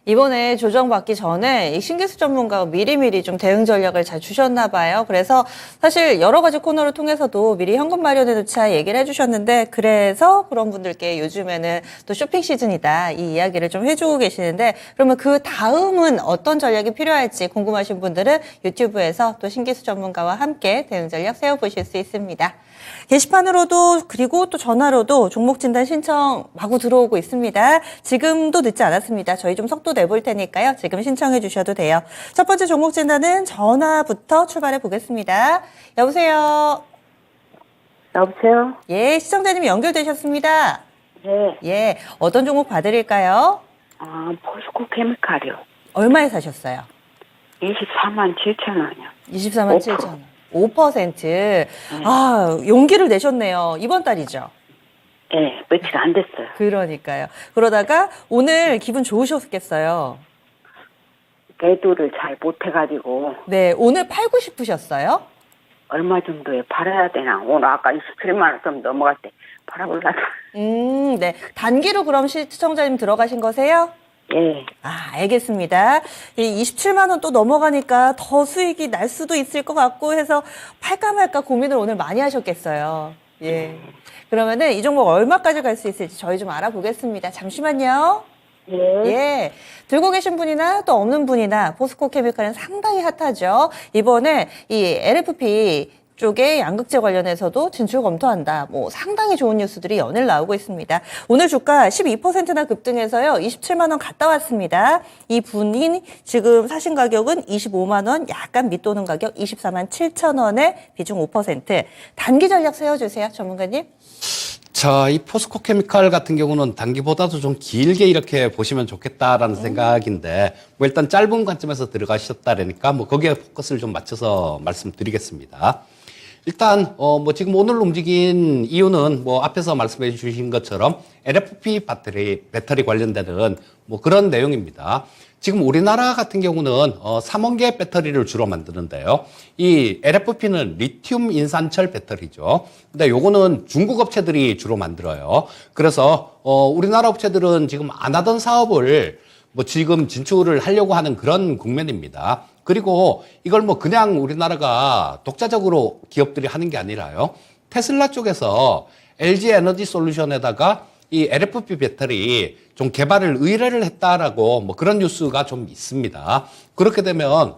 이번에 조정받기 전에 이 신기수 전문가가 미리미리 좀 대응 전략을 잘 주셨나 봐요. 그래서 사실 여러 가지 코너를 통해서도 미리 현금 마련해 놓자 얘기를 해주셨는데, 그래서 그런 분들께 요즘에는 또 쇼핑 시즌이다 이 이야기를 좀 해주고 계시는데, 그러면 그 다음은 어떤 전략이 필요할지 궁금하신 분들은 유튜브에서 또 신기수 전문가와 함께 대응 전략 세워보실 수 있습니다. 게시판으로도 그리고 또 전화로도 종목 진단 신청 마구 들어오고 있습니다. 지금도 늦지 않았습니다. 저희 좀 속도 내볼 테니까요. 지금 신청해 주셔도 돼요. 첫 번째 종목 진단은 전화부터 출발해 보겠습니다. 여보세요. 여보세요? 예, 시청자님 연결되셨습니다. 네. 예, 어떤 종목 봐드릴까요? 포스코 케미칼이요. 얼마에 사셨어요? 24만 7천 원이요. 24만 7천 원. 5%. 아, 용기를 내셨네요. 이번 달이죠? 네, 며칠 안 됐어요. 그러니까요. 그러다가 오늘 기분 좋으셨겠어요. 매도를 잘 못해가지고 네, 오늘 팔고 싶으셨어요? 얼마 정도에 팔아야 되나? 오늘 아까 27만 원 좀 넘어갈 때 팔아보려고. 네. 단기로 그럼 시청자님 들어가신 거세요? 예. 아, 알겠습니다. 이 27만 원 또 넘어가니까 더 수익이 날 수도 있을 것 같고 해서 팔까 말까 고민을 오늘 많이 하셨겠어요. 예. 그러면은 이 종목 얼마까지 갈 수 있을지 저희 좀 알아보겠습니다. 잠시만요. 예. 예. 들고 계신 분이나 또 없는 분이나 포스코 케미칼은 상당히 핫하죠. 이번에 이 LFP 쪽에 양극재 관련해서도 진출 검토한다. 뭐 상당히 좋은 뉴스들이 연일 나오고 있습니다. 오늘 주가 12%나 급등해서요. 27만 원 갔다 왔습니다. 이 분이 지금 사신 가격은 25만 원, 약간 밑도는 가격 24만 7천 원에 비중 5%. 단기 전략 세워주세요, 전문가님. 자, 이 포스코 케미칼 같은 경우는 단기보다도 좀 길게 이렇게 보시면 좋겠다라는 생각인데, 뭐 일단 짧은 관점에서 들어가셨다라니까 뭐 거기에 포커스를 좀 맞춰서 말씀드리겠습니다. 일단 뭐 지금 오늘 움직인 이유는 뭐 앞에서 말씀해 주신 것처럼 LFP 배터리 관련되는 뭐 그런 내용입니다. 지금 우리나라 같은 경우는 삼원계 배터리를 주로 만드는데요. 이 LFP는 리튬 인산철 배터리죠. 근데 요거는 중국 업체들이 주로 만들어요. 그래서 우리나라 업체들은 지금 안 하던 사업을 뭐 지금 진출을 하려고 하는 그런 국면입니다. 그리고 이걸 뭐 그냥 우리나라가 독자적으로 기업들이 하는 게 아니라요. 테슬라 쪽에서 LG 에너지 솔루션에다가 이 LFP 배터리 좀 개발을 의뢰를 했다라고 뭐 그런 뉴스가 좀 있습니다. 그렇게 되면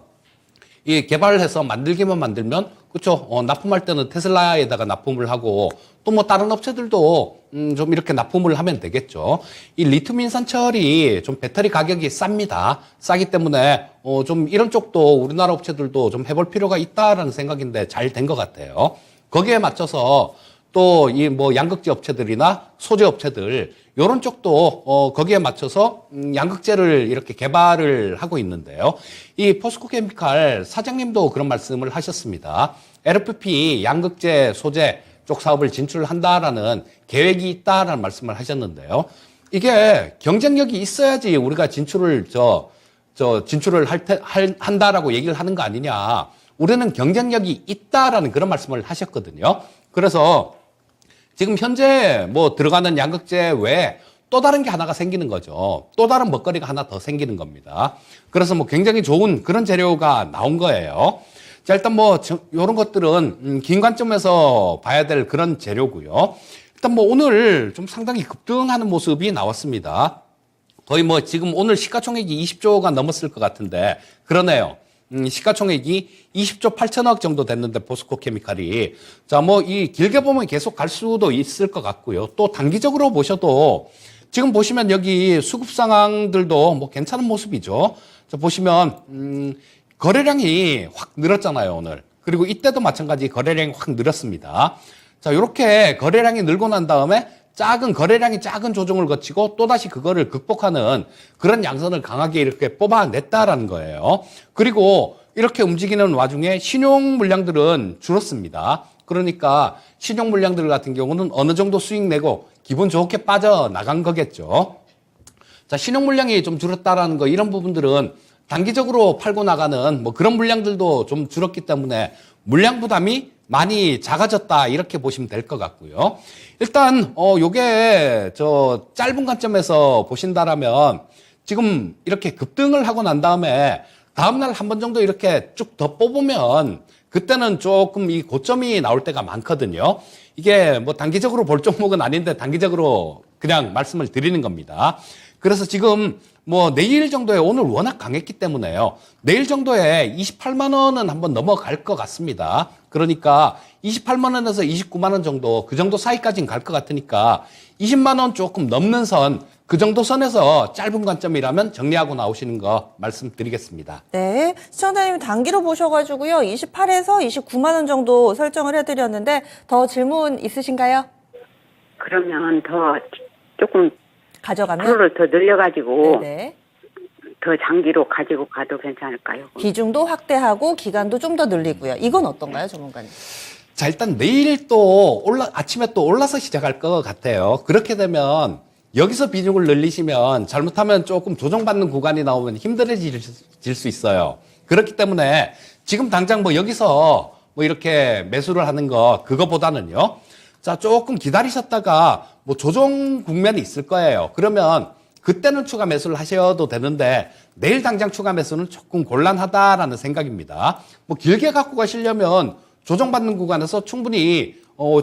이 개발을 해서 만들기만 만들면 그렇죠. 납품할 때는 테슬라에다가 납품을 하고 또 뭐 다른 업체들도 좀 이렇게 납품을 하면 되겠죠. 이 리튬 인산철이 좀 배터리 가격이 쌉니다. 싸기 때문에 좀 이런 쪽도 우리나라 업체들도 좀 해볼 필요가 있다라는 생각인데 잘 된 것 같아요. 거기에 맞춰서 또 이 뭐 양극재 업체들이나 소재 업체들 요런 쪽도 거기에 맞춰서 양극재를 이렇게 개발을 하고 있는데요. 이 포스코 케미칼 사장님도 그런 말씀을 하셨습니다. LFP 양극재 소재 쪽 사업을 진출한다라는 계획이 있다라는 말씀을 하셨는데요. 이게 경쟁력이 있어야지 우리가 진출을 진출을 한다라고 얘기를 하는 거 아니냐. 우리는 경쟁력이 있다라는 그런 말씀을 하셨거든요. 그래서 지금 현재 뭐 들어가는 양극재 외에 또 다른 게 하나가 생기는 거죠. 또 다른 먹거리가 하나 더 생기는 겁니다. 그래서 뭐 굉장히 좋은 그런 재료가 나온 거예요. 자, 일단 뭐 이런 것들은 긴 관점에서 봐야 될 그런 재료고요. 일단 뭐 오늘 좀 상당히 급등하는 모습이 나왔습니다. 거의 뭐 지금 오늘 시가총액이 20조가 넘었을 것 같은데 그러네요. 시가총액이 20조 8천억 정도 됐는데 포스코 케미칼이 자, 뭐 이 길게 보면 계속 갈 수도 있을 것 같고요. 또 단기적으로 보셔도 지금 보시면 여기 수급 상황들도 뭐 괜찮은 모습이죠. 자, 보시면 거래량이 확 늘었잖아요, 오늘. 그리고 이때도 마찬가지 거래량이 확 늘었습니다. 자, 이렇게 거래량이 늘고 난 다음에 거래량이 작은 조정을 거치고 또다시 그거를 극복하는 그런 양선을 강하게 이렇게 뽑아냈다라는 거예요. 그리고 이렇게 움직이는 와중에 신용 물량들은 줄었습니다. 그러니까 신용 물량들 같은 경우는 어느 정도 수익 내고 기분 좋게 빠져나간 거겠죠. 자, 신용 물량이 좀 줄었다라는 거 이런 부분들은 단기적으로 팔고 나가는 뭐 그런 물량들도 좀 줄었기 때문에 물량 부담이 많이 작아졌다 이렇게 보시면 될 것 같고요. 일단 요게 짧은 관점에서 보신다라면 지금 이렇게 급등을 하고 난 다음에 다음날 한 번 정도 이렇게 쭉 더 뽑으면 그때는 조금 이 고점이 나올 때가 많거든요. 이게 뭐 단기적으로 볼 종목은 아닌데 단기적으로 그냥 말씀을 드리는 겁니다. 그래서 지금 뭐 내일 정도에 오늘 워낙 강했기 때문에요. 내일 정도에 28만 원은 한번 넘어갈 것 같습니다. 그러니까 28만 원에서 29만 원 정도 그 정도 사이까지는 갈 것 같으니까 20만 원 조금 넘는 선 그 정도 선에서 짧은 관점이라면 정리하고 나오시는 거 말씀드리겠습니다. 네. 시청자님 단기로 보셔가지고요. 28에서 29만 원 정도 설정을 해드렸는데 더 질문 있으신가요? 그러면 더 조금 가져가면? 프로를 더 늘려가지고 네네. 더 장기로 가지고 가도 괜찮을까요? 비중도 확대하고 기간도 좀 더 늘리고요. 이건 어떤가요, 전문가님? 자, 일단 내일 또 아침에 또 올라서 시작할 것 같아요. 그렇게 되면 여기서 비중을 늘리시면 잘못하면 조금 조정받는 구간이 나오면 힘들어질 수 있어요. 그렇기 때문에 지금 당장 뭐 여기서 뭐 이렇게 매수를 하는 거 그거보다는요. 자, 조금 기다리셨다가 뭐 조정 국면이 있을 거예요. 그러면 그때는 추가 매수를 하셔도 되는데 내일 당장 추가 매수는 조금 곤란하다라는 생각입니다. 뭐 길게 갖고 가시려면 조정받는 구간에서 충분히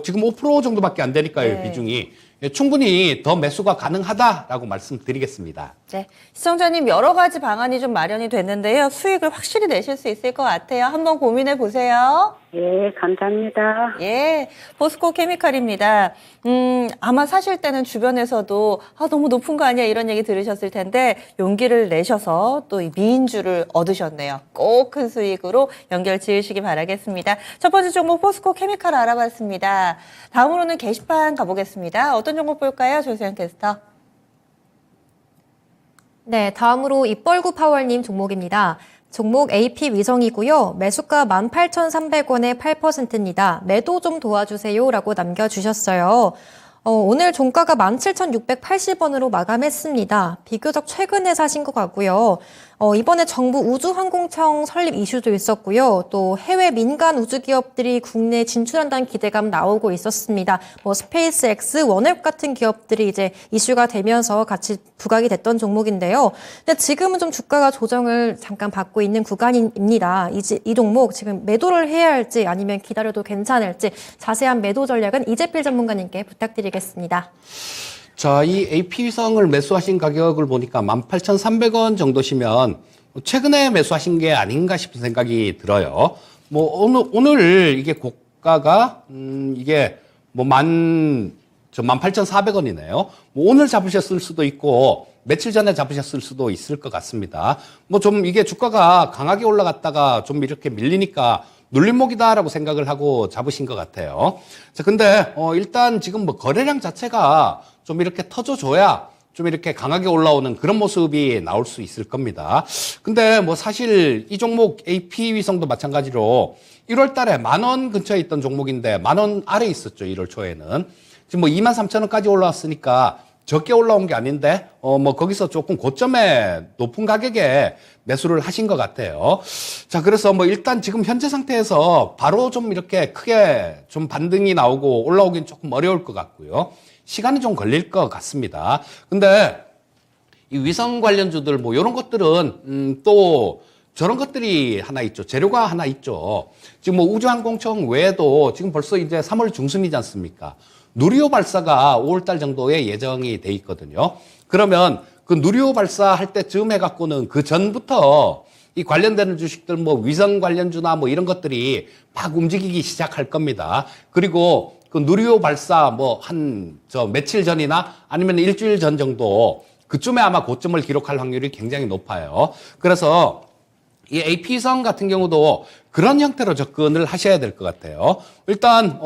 지금 5% 정도밖에 안 되니까요, 네. 비중이. 충분히 더 매수가 가능하다라고 말씀드리겠습니다. 네. 시청자님 여러 가지 방안이 좀 마련이 됐는데요. 수익을 확실히 내실 수 있을 것 같아요. 한번 고민해 보세요. 예, 감사합니다. 예, 포스코 케미칼입니다. 아마 사실 때는 주변에서도 너무 높은 거 아니야 이런 얘기 들으셨을 텐데 용기를 내셔서 또 이 미인주를 얻으셨네요. 꼭 큰 수익으로 연결 지으시기 바라겠습니다. 첫 번째 종목 포스코 케미칼 알아봤습니다. 다음으로는 게시판 가보겠습니다. 어떤 종목 볼까요, 조수연 캐스터? 네, 다음으로 입벌구 파월님 종목입니다. 종목 AP 위성이고요. 매수가 18,300원에 8%입니다. 매도 좀 도와주세요 라고 남겨주셨어요. 오늘 종가가 17,680원으로 마감했습니다. 비교적 최근에 사신 것 같고요. 이번에 정부 우주항공청 설립 이슈도 있었고요. 또 해외 민간 우주기업들이 국내에 진출한다는 기대감 나오고 있었습니다. 뭐 스페이스X, 원웹 같은 기업들이 이제 이슈가 되면서 같이 부각이 됐던 종목인데요. 근데 지금은 좀 주가가 조정을 잠깐 받고 있는 구간입니다. 이 종목 지금 매도를 해야 할지 아니면 기다려도 괜찮을지 자세한 매도 전략은 이재필 전문가님께 부탁드리겠습니다. 자, 이 AP위성을 매수하신 가격을 보니까 18,300원 정도시면 최근에 매수하신 게 아닌가 싶은 생각이 들어요. 뭐 오늘 이게 고가가 이게 뭐 18,400원이네요. 뭐 오늘 잡으셨을 수도 있고 며칠 전에 잡으셨을 수도 있을 것 같습니다. 뭐 좀 이게 주가가 강하게 올라갔다가 좀 이렇게 밀리니까 눌림목이다라고 생각을 하고 잡으신 것 같아요. 자, 근데 일단 지금 뭐 거래량 자체가 좀 이렇게 터져줘야 좀 이렇게 강하게 올라오는 그런 모습이 나올 수 있을 겁니다. 근데 뭐 사실 이 종목 AP위성도 마찬가지로 1월 달에 10,000원 근처에 있던 종목인데 10,000원 아래 있었죠, 1월 초에는. 지금 뭐 23,000원까지 올라왔으니까 적게 올라온 게 아닌데, 뭐 거기서 조금 고점에 높은 가격에 매수를 하신 것 같아요. 자, 그래서 뭐 일단 지금 현재 상태에서 바로 좀 이렇게 크게 좀 반등이 나오고 올라오긴 조금 어려울 것 같고요. 시간이 좀 걸릴 것 같습니다. 근데 이 위성 관련주들 뭐 이런 것들은 또 저런 것들이 하나 있죠. 재료가 하나 있죠. 지금 뭐 우주항공청 외에도 지금 벌써 이제 3월 중순이지 않습니까? 누리호 발사가 5월달 정도에 예정이 돼 있거든요. 그러면 그 누리호 발사할 때쯤 해갖고는 그 전부터 이 관련되는 주식들 뭐 위성 관련주나 뭐 이런 것들이 막 움직이기 시작할 겁니다. 그리고 그 누리호 발사 뭐 며칠 전이나 아니면 일주일 전 정도 그쯤에 아마 고점을 기록할 확률이 굉장히 높아요. 그래서 이 AP위성 같은 경우도 그런 형태로 접근을 하셔야 될 것 같아요. 일단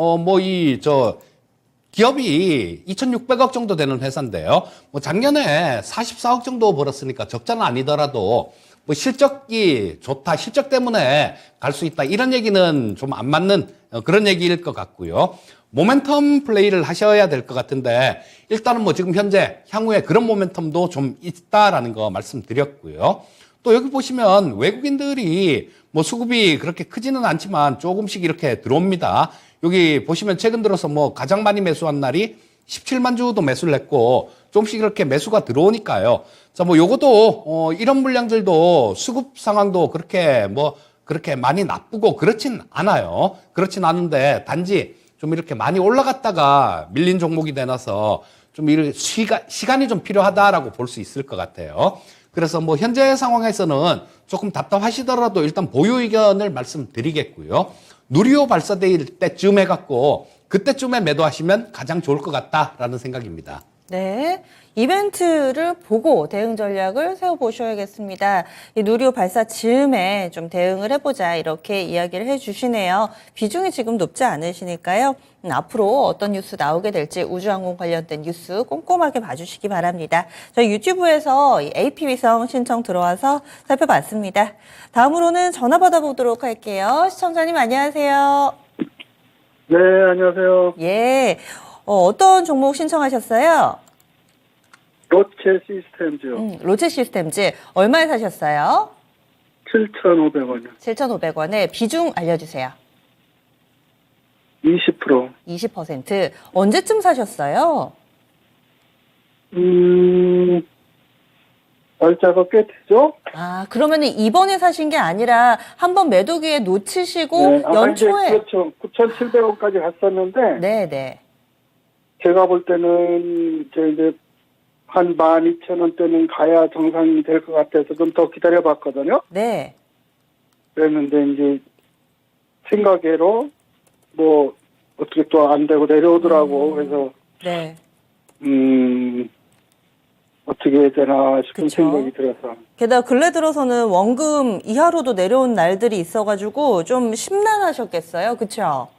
기업이 2,600억 정도 되는 회사인데요. 뭐 작년에 44억 정도 벌었으니까 적자는 아니더라도 뭐 실적이 좋다, 실적 때문에 갈 수 있다 이런 얘기는 좀 안 맞는 그런 얘기일 것 같고요. 모멘텀 플레이를 하셔야 될 것 같은데 일단은 뭐 지금 현재 향후에 그런 모멘텀도 좀 있다라는 거 말씀드렸고요. 또 여기 보시면 외국인들이 뭐 수급이 그렇게 크지는 않지만 조금씩 이렇게 들어옵니다. 여기 보시면 최근 들어서 뭐 가장 많이 매수한 날이 17만 주도 매수를 했고 조금씩 이렇게 매수가 들어오니까요. 자, 뭐 요것도 이런 물량들도 수급 상황도 그렇게 많이 나쁘고 그렇진 않아요. 그렇진 않은데 단지 좀 이렇게 많이 올라갔다가 밀린 종목이 되나서 좀 이렇게 시간이 좀 필요하다라고 볼 수 있을 것 같아요. 그래서 뭐 현재 상황에서는 조금 답답하시더라도 일단 보유 의견을 말씀드리겠고요. 누리호 발사될 때쯤 해갖고 그때쯤에 매도하시면 가장 좋을 것 같다라는 생각입니다. 네. 이벤트를 보고 대응 전략을 세워보셔야겠습니다. 이 누리호 발사 즈음에 좀 대응을 해보자 이렇게 이야기를 해주시네요. 비중이 지금 높지 않으시니까요. 앞으로 어떤 뉴스 나오게 될지 우주항공 관련된 뉴스 꼼꼼하게 봐주시기 바랍니다. 저희 유튜브에서 AP위성 신청 들어와서 살펴봤습니다. 다음으로는 전화 받아보도록 할게요. 시청자님 안녕하세요. 네, 안녕하세요. 예. 어떤 종목 신청하셨어요? 로체 시스템즈요. 로체 시스템즈 얼마에 사셨어요? 7,500원이요. 7,500원에 비중 알려주세요. 20%. 20%. 언제쯤 사셨어요? 날짜가 꽤 되죠? 아, 그러면 이번에 사신 게 아니라 한번 매도 기회 놓치시고 네, 연초에. 그렇죠. 9,700원까지 갔었는데, 네네. 제가 볼 때는, 이제, 한 12,000원대는 가야 정상이 될 것 같아서 좀 더 기다려봤거든요. 네. 그랬는데, 이제, 생각외로, 뭐, 어떻게 또 안 되고 내려오더라고. 그래서, 네. 어떻게 해야 되나 싶은 그쵸. 생각이 들어서. 게다가 근래 들어서는 원금 이하로도 내려온 날들이 있어가지고 좀 심란하셨겠어요. 그쵸?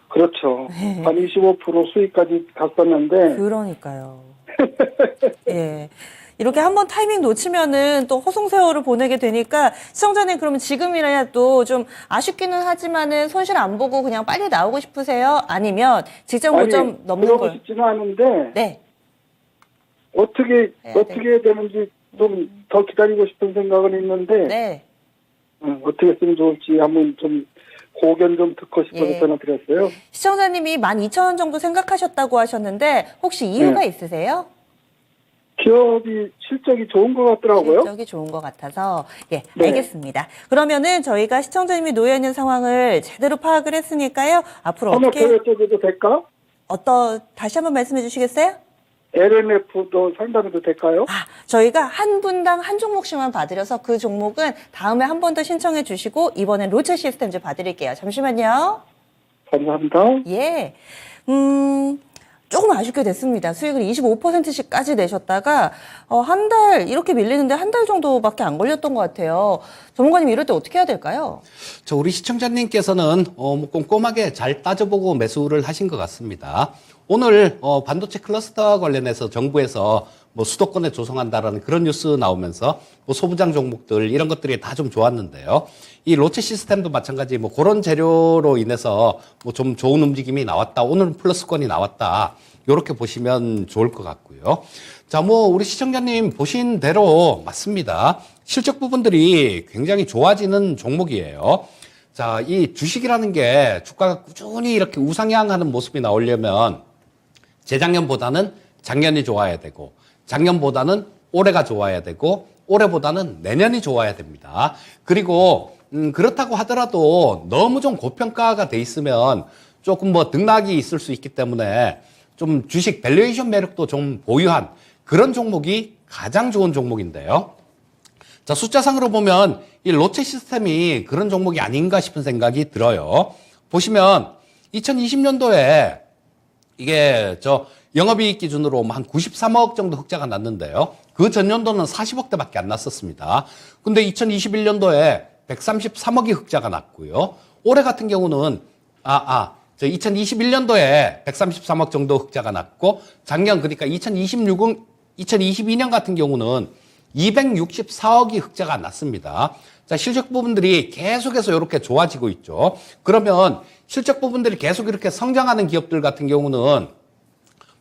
그렇죠. 네. 한 25% 수익까지 갔었는데, 그러니까요. 예. 이렇게 한번 타이밍 놓치면은 또 허송세월을 보내게 되니까 시청자님 그러면 지금이라도 좀 아쉽기는 하지만은 손실 안 보고 그냥 빨리 나오고 싶으세요? 아니면 직전 고점 넘는 그러고 걸? 싶지는 않은데, 네. 어떻게 돼요. 해야 되는지 좀 더 기다리고 싶은 생각은 있는데, 네. 어떻게 쓰면 좋을지 한번 좀 고견 좀 듣고 싶어서 예. 전화드렸어요. 시청자님이 12,000원 정도 생각하셨다고 하셨는데 혹시 이유가 네. 있으세요? 기업이 실적이 좋은 것 같더라고요. 실적이 좋은 것 같아서 예, 네. 알겠습니다. 그러면은 저희가 시청자님이 놓여 있는 상황을 제대로 파악을 했으니까요. 앞으로 하나 더 어떻게 여쭤봐도 될까? 다시 한번 말씀해 주시겠어요? LNF도 상담해도 될까요? 아, 저희가 한 분당 한 종목씩만 봐드려서 그 종목은 다음에 한 번 더 신청해 주시고 이번엔 로체 시스템즈 봐드릴게요. 잠시만요. 감사합니다. 예. 조금 아쉽게 됐습니다. 수익을 25%씩까지 내셨다가 한 달 이렇게 밀리는데 한 달 정도밖에 안 걸렸던 것 같아요. 전문가님 이럴 때 어떻게 해야 될까요? 우리 시청자님께서는 뭐 꼼꼼하게 잘 따져보고 매수를 하신 것 같습니다. 오늘 반도체 클러스터 관련해서 정부에서 뭐 수도권에 조성한다라는 그런 뉴스 나오면서 뭐 소부장 종목들 이런 것들이 다 좀 좋았는데요. 이 로체 시스템도 마찬가지 뭐 그런 재료로 인해서 뭐 좀 좋은 움직임이 나왔다. 오늘은 플러스권이 나왔다. 이렇게 보시면 좋을 것 같고요. 자, 뭐 우리 시청자님 보신 대로 맞습니다. 실적 부분들이 굉장히 좋아지는 종목이에요. 자, 이 주식이라는 게 주가가 꾸준히 이렇게 우상향하는 모습이 나오려면 재작년보다는 작년이 좋아야 되고 작년보다는 올해가 좋아야 되고 올해보다는 내년이 좋아야 됩니다. 그리고 그렇다고 하더라도 너무 좀 고평가가 돼 있으면 조금 뭐 등락이 있을 수 있기 때문에 좀 주식 밸류에이션 매력도 좀 보유한 그런 종목이 가장 좋은 종목인데요. 자, 숫자상으로 보면 이 로체 시스템이 그런 종목이 아닌가 싶은 생각이 들어요. 보시면 2020년도에 이게 영업이익 기준으로 한 93억 정도 흑자가 났는데요. 그 전년도는 40억대밖에 안 났었습니다. 근데 2021년도에 133억이 흑자가 났고요. 올해 같은 경우는 2021년도에 133억 정도 흑자가 났고 작년 그러니까 2022년 같은 경우는 264억이 흑자가 났습니다. 자, 실적 부분들이 계속해서 이렇게 좋아지고 있죠. 그러면 실적 부분들이 계속 이렇게 성장하는 기업들 같은 경우는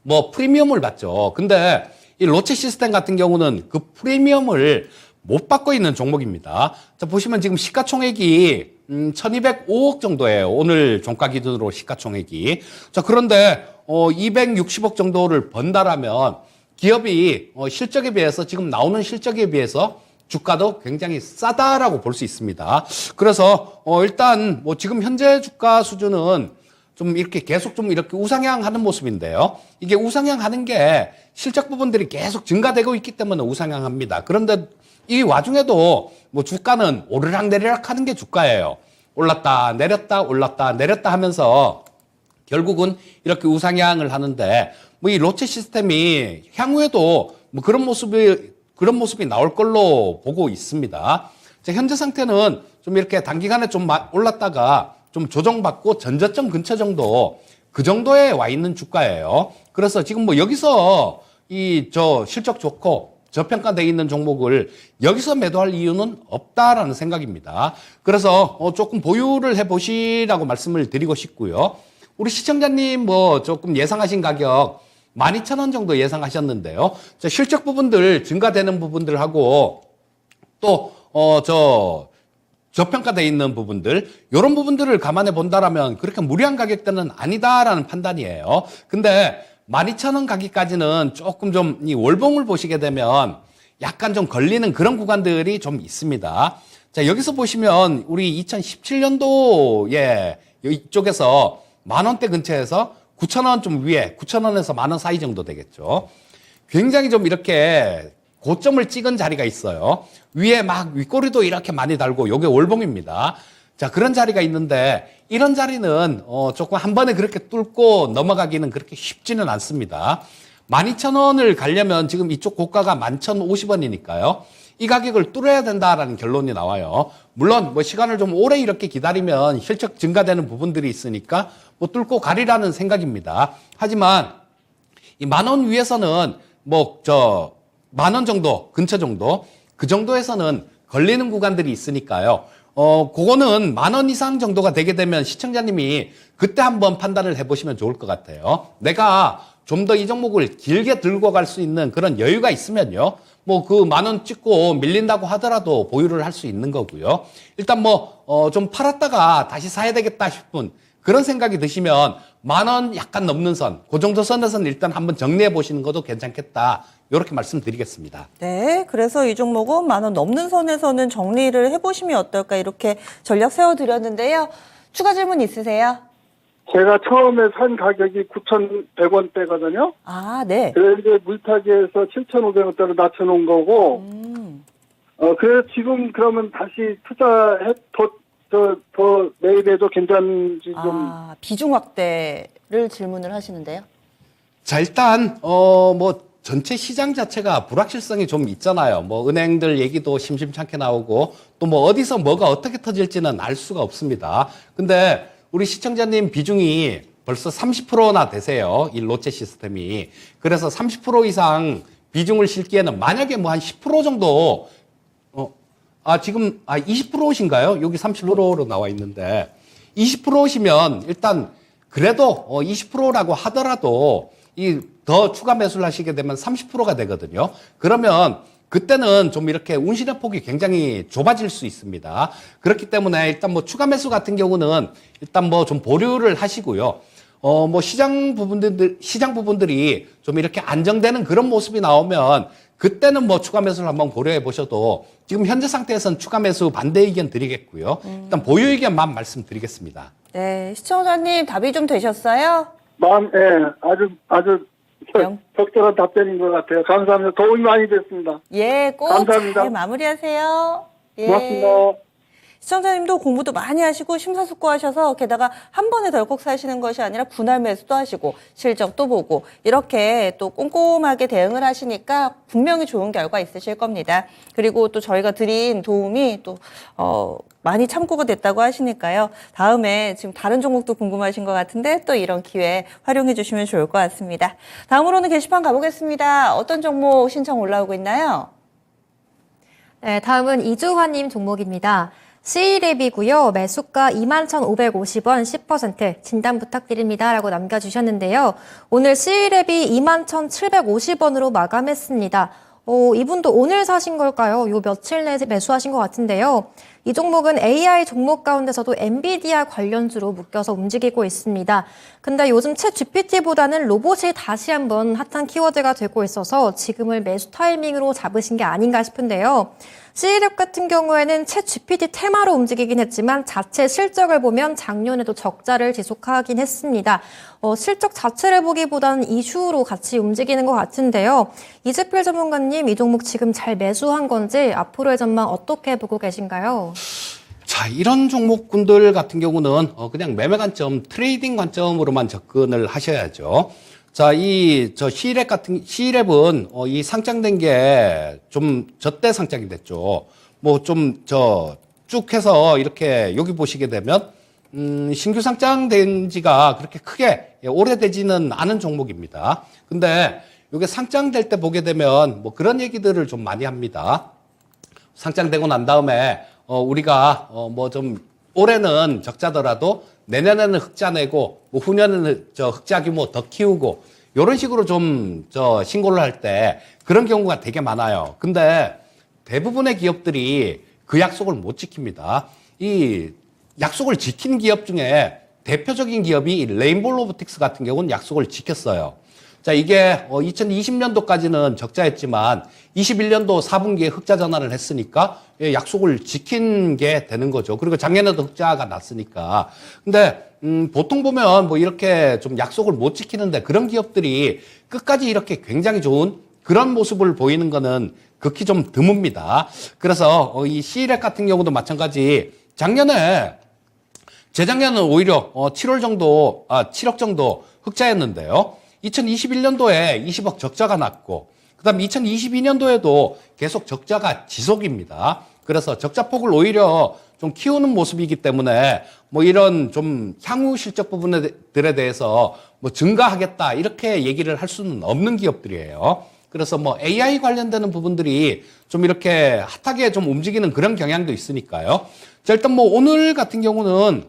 뭐 프리미엄을 받죠. 근데 이 로체 시스템 같은 경우는 그 프리미엄을 못 받고 있는 종목입니다. 자, 보시면 지금 시가총액이 1205억 정도예요. 오늘 종가 기준으로 시가총액이. 자, 그런데 260억 정도를 번다라면 기업이 실적에 비해서 지금 나오는 실적에 비해서 주가도 굉장히 싸다라고 볼 수 있습니다. 그래서 일단 뭐 지금 현재 주가 수준은 좀 이렇게 계속 좀 이렇게 우상향하는 모습인데요. 이게 우상향하는 게 실적 부분들이 계속 증가되고 있기 때문에 우상향합니다. 그런데 이 와중에도 뭐 주가는 오르락 내리락 하는 게 주가예요. 올랐다 내렸다 올랐다 내렸다 하면서 결국은 이렇게 우상향을 하는데 뭐 이 로체 시스템이 향후에도 뭐 그런 모습이 나올 걸로 보고 있습니다. 자, 현재 상태는 좀 이렇게 단기간에 좀 올랐다가 좀 조정받고 전저점 근처 정도 그 정도에 와 있는 주가예요. 그래서 지금 뭐 여기서 실적 좋고 저평가되어 있는 종목을 여기서 매도할 이유는 없다라는 생각입니다. 그래서 조금 보유를 해보시라고 말씀을 드리고 싶고요. 우리 시청자님 뭐 조금 예상하신 가격 12,000원 정도 예상하셨는데요. 자, 실적 부분들 증가되는 부분들하고 또 저평가되어 있는 부분들 이런 부분들을 감안해 본다라면 그렇게 무리한 가격대는 아니다라는 판단이에요. 근데 12,000원 가기까지는 조금 좀 이 월봉을 보시게 되면 약간 좀 걸리는 그런 구간들이 좀 있습니다. 자, 여기서 보시면 우리 2017년도에 이쪽에서 10,000원대 근처에서 9,000원 좀 위에 9,000원에서 10,000원 사이 정도 되겠죠. 굉장히 좀 이렇게 고점을 찍은 자리가 있어요. 위에 막 윗꼬리도 이렇게 많이 달고 요게 월봉입니다. 자, 그런 자리가 있는데 이런 자리는 조금 한 번에 그렇게 뚫고 넘어가기는 그렇게 쉽지는 않습니다. 12,000원을 가려면 지금 이쪽 고가가 11,050원이니까요. 이 가격을 뚫어야 된다라는 결론이 나와요. 물론 뭐 시간을 좀 오래 이렇게 기다리면 실적 증가되는 부분들이 있으니까 뭐 뚫고 가리라는 생각입니다. 하지만 이 10,000원 위에서는 뭐 10,000원 정도 근처 정도 그 정도에서는 걸리는 구간들이 있으니까요. 그거는 10,000원 이상 정도가 되게 되면 시청자님이 그때 한번 판단을 해보시면 좋을 것 같아요. 내가 좀 더 이 종목을 길게 들고 갈 수 있는 그런 여유가 있으면요. 뭐 그 10,000원 찍고 밀린다고 하더라도 보유를 할 수 있는 거고요. 일단 좀 팔았다가 다시 사야 되겠다 싶은 그런 생각이 드시면 10,000원 약간 넘는 선, 그 정도 선에서는 일단 한번 정리해 보시는 것도 괜찮겠다. 이렇게 말씀드리겠습니다. 네, 그래서 이 종목은 10,000원 넘는 선에서는 정리를 해보시면 어떨까 이렇게 전략 세워드렸는데요. 추가 질문 있으세요? 제가 처음에 산 가격이 9,100원대거든요. 아, 네. 그래서 이제 물타기에서 7,500원대로 낮춰놓은 거고, 그래서 지금 그러면 다시 더 매입해도 괜찮은지 좀. 아, 비중 확대를 질문을 하시는데요. 자, 일단 전체 시장 자체가 불확실성이 좀 있잖아요. 뭐 은행들 얘기도 심심찮게 나오고 또 뭐 어디서 뭐가 어떻게 터질지는 알 수가 없습니다. 근데 우리 시청자님 비중이 벌써 30%나 되세요. 이 로체 시스템이. 그래서 30% 이상 비중을 실기에는 만약에 뭐 한 10% 정도 지금 20%이신가요? 여기 30%로 나와 있는데 20%이시면 일단 그래도 20%라고 하더라도 더 추가 매수를 하시게 되면 30%가 되거든요. 그러면 그때는 좀 이렇게 운신의 폭이 굉장히 좁아질 수 있습니다. 그렇기 때문에 일단 뭐 추가 매수 같은 경우는 일단 뭐 좀 보류를 하시고요. 뭐 시장 부분들이 좀 이렇게 안정되는 그런 모습이 나오면 그때는 뭐 추가 매수를 한번 고려해 보셔도 지금 현재 상태에서는 추가 매수 반대 의견 드리겠고요. 일단 보유 의견만 말씀드리겠습니다. 네, 시청자님 답이 좀 되셨어요? 아주 적절한 답변인 것 같아요. 감사합니다. 도움이 많이 됐습니다. 예, 꼭 감사합니다. 잘 마무리하세요. 예. 고맙습니다. 시청자님도 공부도 많이 하시고 심사숙고하셔서 게다가 한 번에 덜컥 사시는 것이 아니라 분할 매수도 하시고 실적도 보고 이렇게 또 꼼꼼하게 대응을 하시니까 분명히 좋은 결과 있으실 겁니다. 그리고 또 저희가 드린 도움이 또 많이 참고가 됐다고 하시니까요. 다음에 지금 다른 종목도 궁금하신 것 같은데 또 이런 기회 활용해 주시면 좋을 것 같습니다. 다음으로는 게시판 가보겠습니다. 어떤 종목 신청 올라오고 있나요? 네, 다음은 이주환님 종목입니다. C랩이고요. 매수가 21,550원 10% 진단 부탁드립니다. 라고 남겨주셨는데요. 오늘 C랩이 21,750원으로 마감했습니다. 이분도 오늘 사신 걸까요? 요 며칠 내에 매수하신 것 같은데요. 이 종목은 AI 종목 가운데서도 엔비디아 관련주로 묶여서 움직이고 있습니다. 근데 요즘 챗 GPT보다는 로봇이 다시 한번 핫한 키워드가 되고 있어서 지금을 매수 타이밍으로 잡으신 게 아닌가 싶은데요. C랩 같은 경우에는 챗 GPT 테마로 움직이긴 했지만 자체 실적을 보면 작년에도 적자를 지속하긴 했습니다. 실적 자체를 보기보다는 이슈로 같이 움직이는 것 같은데요. 이재필 전문가님, 이 종목 지금 잘 매수한 건지 앞으로의 전망 어떻게 보고 계신가요? 자, 이런 종목군들 같은 경우는 그냥 매매 관점, 트레이딩 관점으로만 접근을 하셔야죠. 자, C랩은 이 상장된 게 좀 저때 상장이 됐죠. 뭐 좀 쭉 해서 이렇게 여기 보시게 되면 신규 상장된 지가 그렇게 크게 오래되지는 않은 종목입니다. 근데 이게 상장될 때 보게 되면 뭐 그런 얘기들을 좀 많이 합니다. 상장되고 난 다음에 우리가 뭐 좀 올해는 적자더라도 내년에는 흑자 내고 뭐 후년에는 흑자 규모 더 키우고 이런 식으로 좀 신고를 할 때 그런 경우가 되게 많아요. 근데 대부분의 기업들이 그 약속을 못 지킵니다. 이 약속을 지킨 기업 중에 대표적인 기업이 레인보우 로보틱스 같은 경우는 약속을 지켰어요. 자, 이게 2020년도까지는 적자였지만 21년도 4분기에 흑자 전환을 했으니까 약속을 지킨 게 되는 거죠. 그리고 작년에도 흑자가 났으니까. 근데 보통 보면 뭐 이렇게 좀 약속을 못 지키는데 그런 기업들이 끝까지 이렇게 굉장히 좋은 그런 모습을 보이는 거는 극히 좀 드뭅니다. 그래서 이 C랩 같은 경우도 마찬가지 재작년은 오히려 7억 정도 흑자였는데요. 2021년도에 20억 적자가 났고, 그 다음 2022년도에도 계속 적자가 지속입니다. 그래서 적자폭을 오히려 좀 키우는 모습이기 때문에 뭐 이런 좀 향후 실적 부분들에 대해서 뭐 증가하겠다 이렇게 얘기를 할 수는 없는 기업들이에요. 그래서 뭐 AI 관련되는 부분들이 좀 이렇게 핫하게 좀 움직이는 그런 경향도 있으니까요. 자, 일단 뭐 오늘 같은 경우는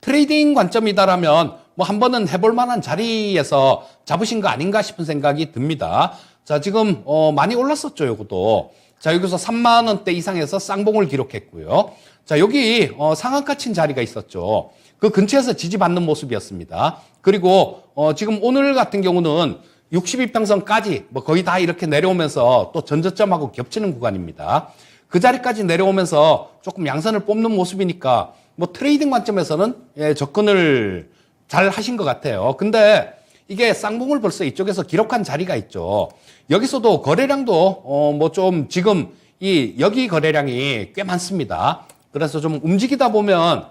트레이딩 관점이다라면 뭐 한 번은 해볼 만한 자리에서 잡으신 거 아닌가 싶은 생각이 듭니다. 자, 지금 많이 올랐었죠, 요것도. 자, 여기서 3만 원대 이상에서 쌍봉을 기록했고요. 자, 여기 상한가 친 자리가 있었죠. 그 근처에서 지지받는 모습이었습니다. 그리고 지금 오늘 같은 경우는 62평선까지 뭐 거의 다 이렇게 내려오면서 또 전저점하고 겹치는 구간입니다. 그 자리까지 내려오면서 조금 양선을 뽑는 모습이니까 뭐 트레이딩 관점에서는 접근을 잘 하신 것 같아요. 근데 이게 쌍봉을 벌써 이쪽에서 기록한 자리가 있죠. 여기서도 거래량도 뭐 좀 지금 여기 거래량이 꽤 많습니다. 그래서 좀 움직이다 보면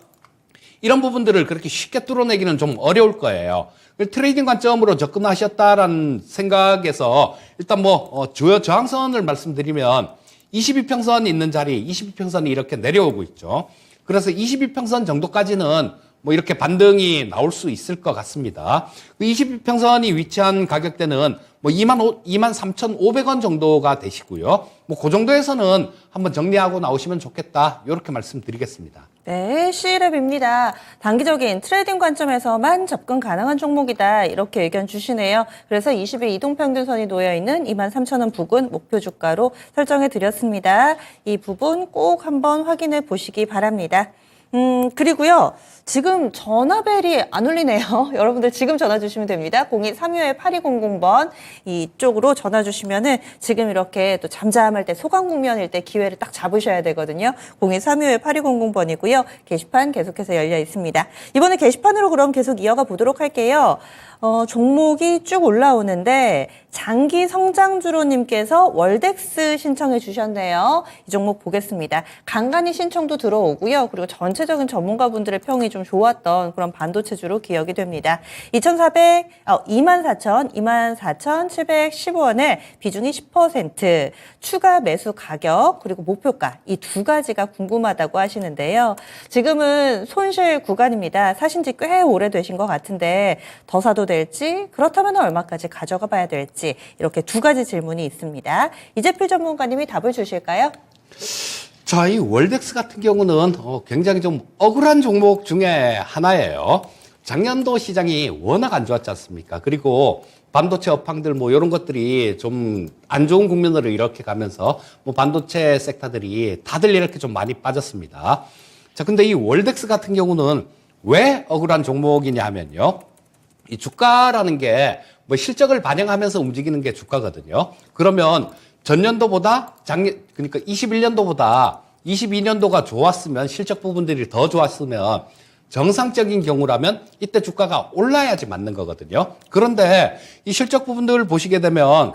이런 부분들을 그렇게 쉽게 뚫어내기는 좀 어려울 거예요. 트레이딩 관점으로 접근하셨다라는 생각에서 일단 뭐 주요 저항선을 말씀드리면 22평선 있는 자리, 22평선이 이렇게 내려오고 있죠. 그래서 22평선 정도까지는 뭐 이렇게 반등이 나올 수 있을 것 같습니다. 그 22평선이 위치한 가격대는 뭐 23,500원 정도가 되시고요. 뭐 그 정도에서는 한번 정리하고 나오시면 좋겠다. 이렇게 말씀드리겠습니다. 네, C랩입니다. 단기적인 트레이딩 관점에서만 접근 가능한 종목이다. 이렇게 의견 주시네요. 그래서 20일 이동평균선이 놓여있는 23,000원 부근 목표 주가로 설정해 드렸습니다. 이 부분 꼭 한번 확인해 보시기 바랍니다. 그리고요, 지금 전화벨이 안 울리네요. 여러분들 지금 전화 주시면 됩니다. 02-325-8200번 이쪽으로 전화 주시면은 지금 이렇게 또 잠잠할 때 소강 국면일 때 기회를 딱 잡으셔야 되거든요. 02-325-8200번이고요. 게시판 계속해서 열려 있습니다. 이번에 게시판으로 그럼 계속 이어가 보도록 할게요. 종목이 쭉 올라오는데 장기 성장주로님께서 월덱스 신청해 주셨네요. 이 종목 보겠습니다. 간간히 신청도 들어오고요. 그리고 전체적인 전문가분들의 평이 좀 좋았던 그런 반도체주로 기억이 됩니다. 24,715원에 비중이 10%, 추가 매수 가격, 그리고 목표가 이 두 가지가 궁금하다고 하시는데요. 지금은 손실 구간입니다. 사신 지 꽤 오래되신 것 같은데 더 사도 될지, 그렇다면 얼마까지 가져가 봐야 될지 이렇게 두 가지 질문이 있습니다. 이재필 전문가님이 답을 주실까요? 자, 이 월덱스 같은 경우는 굉장히 좀 억울한 종목 중에 하나예요. 작년도 시장이 워낙 안 좋았지 않습니까? 그리고 반도체 업황들 뭐 이런 것들이 좀 안 좋은 국면으로 이렇게 가면서 뭐 반도체 섹터들이 다들 이렇게 좀 많이 빠졌습니다. 자, 근데 이 월덱스 같은 경우는 왜 억울한 종목이냐 하면요. 이 주가라는 게 뭐 실적을 반영하면서 움직이는 게 주가거든요. 그러면 전년도보다 그러니까 21년도보다 22년도가 좋았으면 실적 부분들이 더 좋았으면 정상적인 경우라면 이때 주가가 올라야지 맞는 거거든요. 그런데 이 실적 부분들을 보시게 되면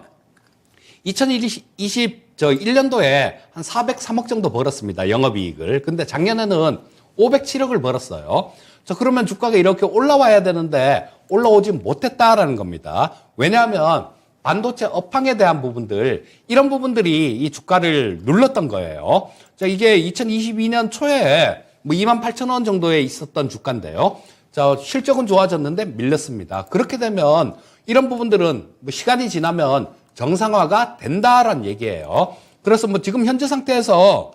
2021년도에 한 403억 정도 벌었습니다. 영업이익을. 근데 작년에는 507억을 벌었어요. 자, 그러면 주가가 이렇게 올라와야 되는데 올라오지 못했다라는 겁니다. 왜냐하면 반도체 업황에 대한 부분들, 이런 부분들이 이 주가를 눌렀던 거예요. 자, 이게 2022년 초에 뭐 28,000원 정도에 있었던 주가인데요. 자, 실적은 좋아졌는데 밀렸습니다. 그렇게 되면 이런 부분들은 뭐 시간이 지나면 정상화가 된다라는 얘기예요. 그래서 뭐 지금 현재 상태에서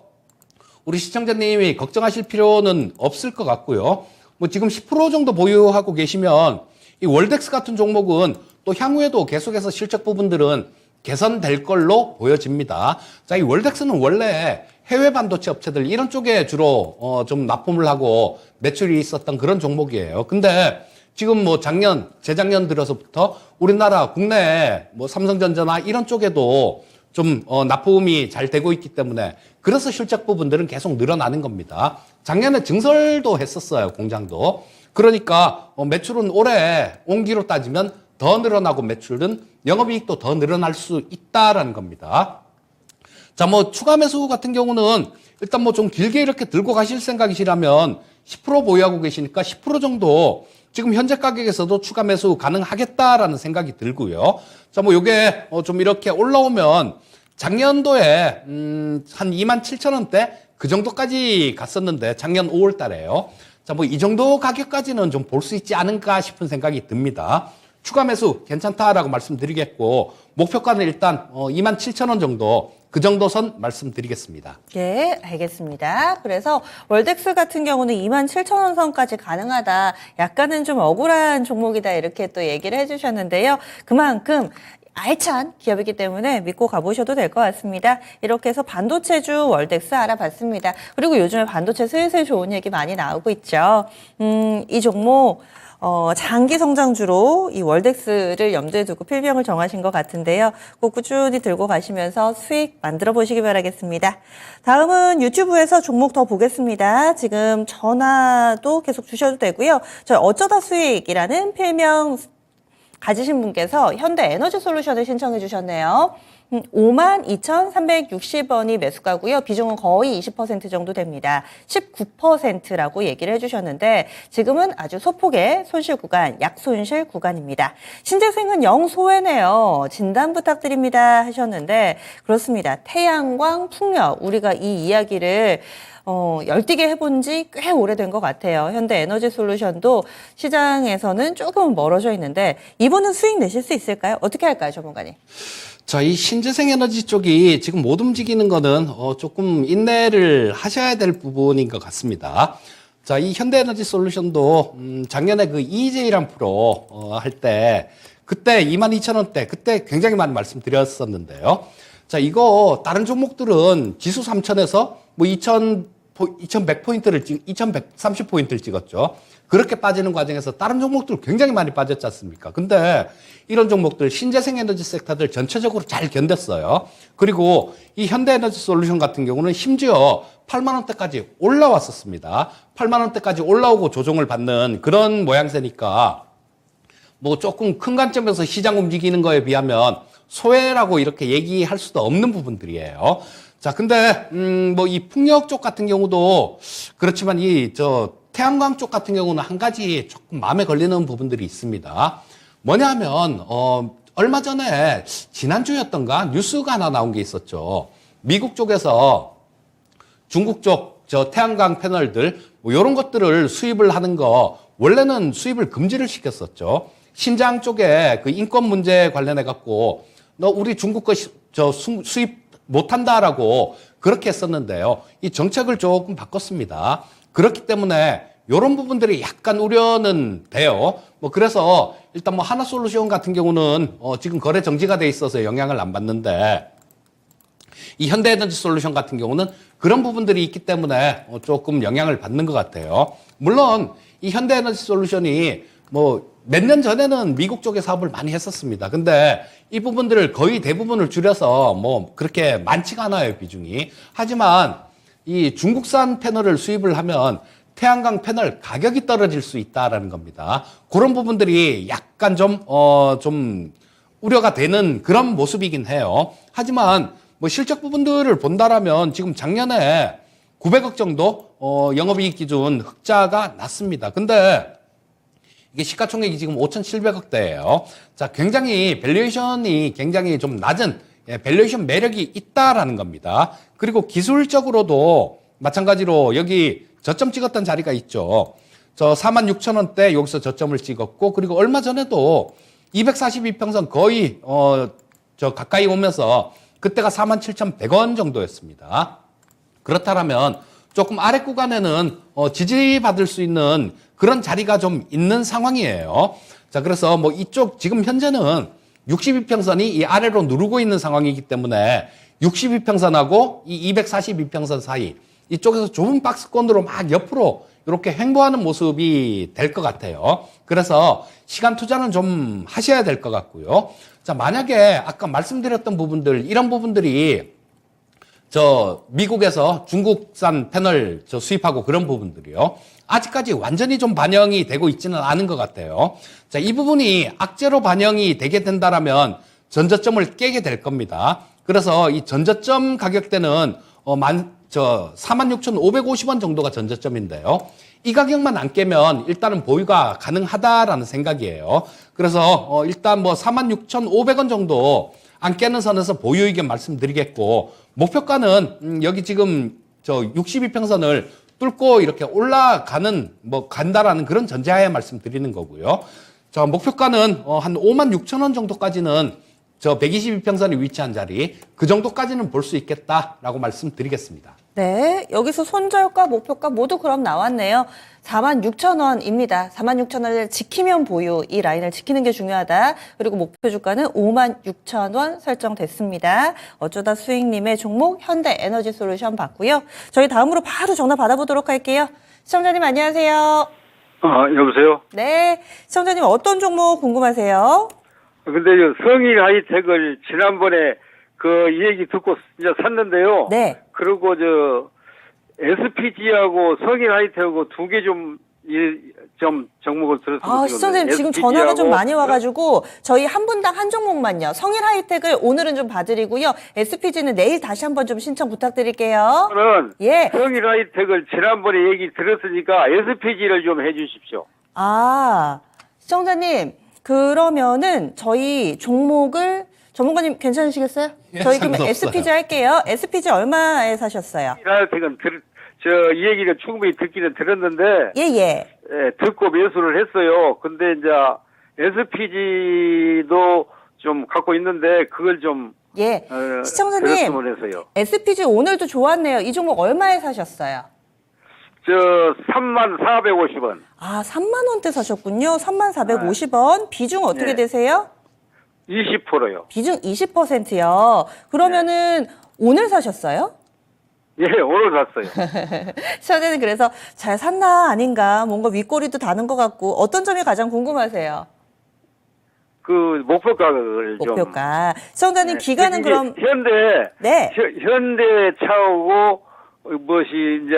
우리 시청자님이 걱정하실 필요는 없을 것 같고요. 뭐 지금 10% 정도 보유하고 계시면 이 월덱스 같은 종목은 또 향후에도 계속해서 실적 부분들은 개선될 걸로 보여집니다. 자, 이 월덱스는 원래 해외 반도체 업체들 이런 쪽에 주로 좀 납품을 하고 매출이 있었던 그런 종목이에요. 근데 지금 뭐 재작년 들어서부터 우리나라 국내 뭐 삼성전자나 이런 쪽에도 좀 납품이 잘 되고 있기 때문에 그래서 실적 부분들은 계속 늘어나는 겁니다. 작년에 증설도 했었어요, 공장도. 그러니까 매출은 올해 온기로 따지면 더 늘어나고 매출은 영업이익도 더 늘어날 수 있다라는 겁니다. 자, 뭐 추가 매수 같은 경우는 일단 뭐 좀 길게 이렇게 들고 가실 생각이시라면 10% 보유하고 계시니까 10% 정도 지금 현재 가격에서도 추가 매수 가능하겠다라는 생각이 들고요. 자, 뭐 요게 좀 이렇게 올라오면 작년도에 한 27,000원대 그 정도까지 갔었는데 작년 5월 달에요. 자, 뭐 이 정도 가격까지는 좀 볼 수 있지 않을까 싶은 생각이 듭니다. 추가 매수 괜찮다라고 말씀드리겠고 목표가는 일단 27,000원 정도 그 정도 선 말씀드리겠습니다. 예, 알겠습니다. 그래서 월덱스 같은 경우는 27,000원 선까지 가능하다. 약간은 좀 억울한 종목이다. 이렇게 또 얘기를 해주셨는데요. 그만큼 알찬 기업이기 때문에 믿고 가보셔도 될 것 같습니다. 이렇게 해서 반도체주 월덱스 알아봤습니다. 그리고 요즘에 반도체 슬슬 좋은 얘기 많이 나오고 있죠. 이 종목 장기 성장주로 이 월덱스를 염두에 두고 필명을 정하신 것 같은데요. 꼭 꾸준히 들고 가시면서 수익 만들어 보시기 바라겠습니다. 다음은 유튜브에서 종목 더 보겠습니다. 지금 전화도 계속 주셔도 되고요. 저희 어쩌다 수익이라는 필명 가지신 분께서 현대에너지솔루션을 신청해 주셨네요. 52,360원이 매수가고요. 비중은 거의 20% 정도 됩니다. 19%라고 얘기를 해주셨는데 지금은 아주 소폭의 손실 구간, 약손실 구간입니다. 신재생은 영소외네요. 진단 부탁드립니다 하셨는데 그렇습니다. 태양광, 풍력 우리가 이 이야기를 열띠게 해본 지 꽤 오래된 것 같아요. 현대에너지솔루션도 시장에서는 조금 멀어져 있는데 이번은 수익 내실 수 있을까요? 어떻게 할까요, 전문가님? 자, 이 신재생에너지 쪽이 지금 못 움직이는 거는 조금 인내를 하셔야 될 부분인 것 같습니다. 자, 이 현대에너지솔루션도 작년에 그 EJ랑 프로 할 때 그때 22,000원대 그때 굉장히 많이 말씀드렸었는데요. 자, 이거 다른 종목들은 지수 3,000에서 뭐 2,100포인트를 2,130포인트를 찍었죠. 그렇게 빠지는 과정에서 다른 종목들 굉장히 많이 빠졌지 않습니까? 근데 이런 종목들 신재생 에너지 섹터들 전체적으로 잘 견뎠어요. 그리고 이 현대에너지솔루션 같은 경우는 심지어 8만 원대까지 올라왔었습니다. 8만 원대까지 올라오고 조정을 받는 그런 모양새니까 뭐 조금 큰 관점에서 시장 움직이는 거에 비하면 소외라고 이렇게 얘기할 수도 없는 부분들이에요. 자, 근데 뭐 이 풍력 쪽 같은 경우도 그렇지만 태양광 쪽 같은 경우는 한 가지 조금 마음에 걸리는 부분들이 있습니다. 뭐냐면 얼마 전에 지난주였던가 뉴스가 하나 나온 게 있었죠. 미국 쪽에서 중국 쪽 태양광 패널들 뭐 이런 것들을 수입을 하는 거 원래는 수입을 금지를 시켰었죠. 신장 쪽에 그 인권 문제 관련해 갖고 너 우리 중국 거 수입 못한다라고 그렇게 했었는데요. 이 정책을 조금 바꿨습니다. 그렇기 때문에 이런 부분들이 약간 우려는 돼요. 뭐 그래서 일단 뭐 하나솔루션 같은 경우는 지금 거래 정지가 돼 있어서 영향을 안 받는데 이 현대에너지솔루션 같은 경우는 그런 부분들이 있기 때문에 조금 영향을 받는 것 같아요. 물론 이 현대에너지솔루션이 뭐 몇 년 전에는 미국 쪽에 사업을 많이 했었습니다. 근데 이 부분들을 거의 대부분을 줄여서 뭐 그렇게 많지가 않아요, 비중이. 하지만 이 중국산 패널을 수입을 하면 태양광 패널 가격이 떨어질 수 있다라는 겁니다. 그런 부분들이 약간 좀 우려가 되는 그런 모습이긴 해요. 하지만 뭐 실적 부분들을 본다라면 지금 작년에 900억 정도 영업이익 기준 흑자가 났습니다. 근데 이게 시가총액이 지금 5,700억대예요. 자, 굉장히 밸류에이션이 굉장히 좀 낮은 밸류에이션 매력이 있다라는 겁니다. 그리고 기술적으로도 마찬가지로 여기 저점 찍었던 자리가 있죠. 저 46,000원대 여기서 저점을 찍었고, 그리고 얼마 전에도 242평선 거의 저 가까이 오면서 그때가 47,100원 정도였습니다. 그렇다면 조금 아래 구간에는 지지받을 수 있는 그런 자리가 좀 있는 상황이에요. 자, 그래서 뭐 이쪽 지금 현재는 62평선이 이 아래로 누르고 있는 상황이기 때문에 62평선하고 이 242평선 사이 이쪽에서 좁은 박스권으로 막 옆으로 이렇게 횡보하는 모습이 될 것 같아요. 그래서 시간 투자는 좀 하셔야 될 것 같고요. 자, 만약에 아까 말씀드렸던 부분들, 이런 부분들이 저 미국에서 중국산 패널 저 수입하고 그런 부분들이요. 아직까지 완전히 좀 반영이 되고 있지는 않은 것 같아요. 자, 이 부분이 악재로 반영이 되게 된다라면 전저점을 깨게 될 겁니다. 그래서 이 전저점 가격대는 46,550원 정도가 전저점인데요. 이 가격만 안 깨면 일단은 보유가 가능하다라는 생각이에요. 그래서 일단 뭐 46,500원 정도 안 깨는 선에서 보유 의견 말씀드리겠고, 목표가는 여기 지금 저 62평선을 뚫고 이렇게 올라가는 뭐 간다라는 그런 전제하에 말씀드리는 거고요. 자, 목표가는 한 56,000원 정도까지는 저 122평선이 위치한 자리, 그 정도까지는 볼 수 있겠다라고 말씀드리겠습니다. 네, 여기서 손절가, 목표가 모두 그럼 나왔네요. 46,000원입니다. 46,000원을 지키면 보유, 이 라인을 지키는 게 중요하다. 그리고 목표 주가는 56,000원 설정됐습니다. 어쩌다 수익님의 종목 현대에너지솔루션 봤고요. 저희 다음으로 바로 전화 받아보도록 할게요. 시청자님 안녕하세요. 여보세요? 네, 시청자님 어떤 종목 궁금하세요? 근데 성일 하이텍을 지난번에 이 얘기 듣고 이제 샀는데요. 네. 그리고 SPG하고 성일 하이텍하고 두 개 좀 종목을 들었습니다. 시청자님 지금 전화가 좀 많이 와가지고 저희 한 분당 한 종목만요. 성일 하이텍을 오늘은 좀 봐드리고요. SPG는 내일 다시 한번 좀 신청 부탁드릴게요. 저는 예. 성일 하이텍을 지난번에 얘기 들었으니까 SPG를 좀 해주십시오. 시청자님 그러면은 저희 종목을 전문가님 괜찮으시겠어요? 예, 저희 그러면 상관없어요. SPG 할게요. SPG 얼마에 사셨어요? 성일 하이텍은 이 얘기를 충분히 듣기는 들었는데 예. 듣고 매수를 했어요. 근데 이제 SPG도 좀 갖고 있는데 그걸 좀 예. 시청자님 들었으면 해서요. SPG 오늘도 좋았네요. 이 종목 얼마에 사셨어요? 34,450원. 3만 원대 사셨군요. 3,450원. 비중 어떻게 네. 되세요? 20%요. 비중 20%요. 그러면은 오늘 사셨어요? 예, 오늘 샀어요. 시청자님 그래서 잘 샀나 아닌가 뭔가 윗꼬리도 다는 것 같고 어떤 점이 가장 궁금하세요? 그 목표가를 좀. 목표가. 시청자님 네. 기간은 이게 그럼 네. 현대차하고 무엇이 이제